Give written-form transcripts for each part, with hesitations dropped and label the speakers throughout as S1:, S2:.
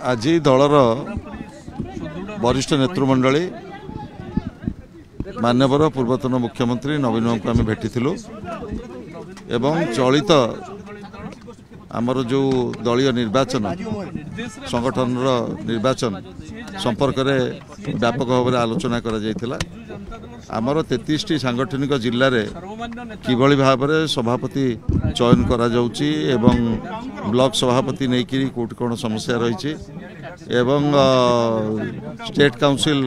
S1: आज दलर वरिष्ठ नेतृमंडली मान्यवर पूर्वतन मुख्यमंत्री नवीन बाबू को आम भेटी एवं चलित आमर जो दलीय निर्वाचन संगठन निर्वाचन संपर्क में व्यापक भाव में आलोचना करा आमर 33टी सांगठनिक जिले में किभली भाव में सभापति चयन करा जाउची एवं ब्लॉक सभापति नहीं कि कोट कौन समस्या रही एवं स्टेट काउंसिल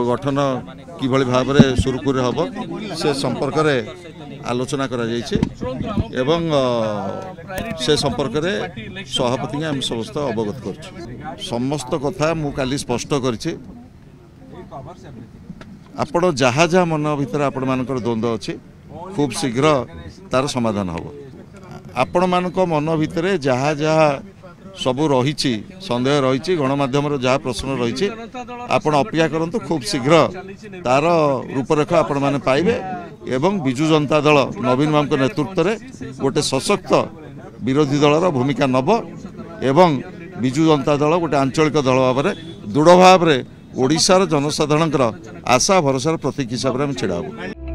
S1: गठन किभली भाव में सुरुखुरे हम से संपर्क में आलोचना करा जाइए एवं से संपर्क में सभापति आम समस्त अवगत कर समस्त कथा मु काली स्पष्ट करिछि आपण जहाँ जहाँ मन भीतर आपण मानकर द्वंद्व अच्छी खूब शीघ्र तार समाधान हम आपण मानक मन भितर जहाँ जहाँ सबू रही सन्देह रही गणमाध्यम जहाँ प्रश्न रही आपण अपेक्षा करंतु खूब शीघ्र तार रूपरेख आपण माने पाइबे एवं विजु जनता दल नवीन बाबू नेतृत्व में गोटे सशक्त विरोधी दलर भूमिका नब एवं विजु जनता दल गोटे आंचलिक दल भाव में दृढ़ भाव में ओडिशार जनसाधारण आशा भरोसार प्रतीक हिसाब से हम छिड़ा।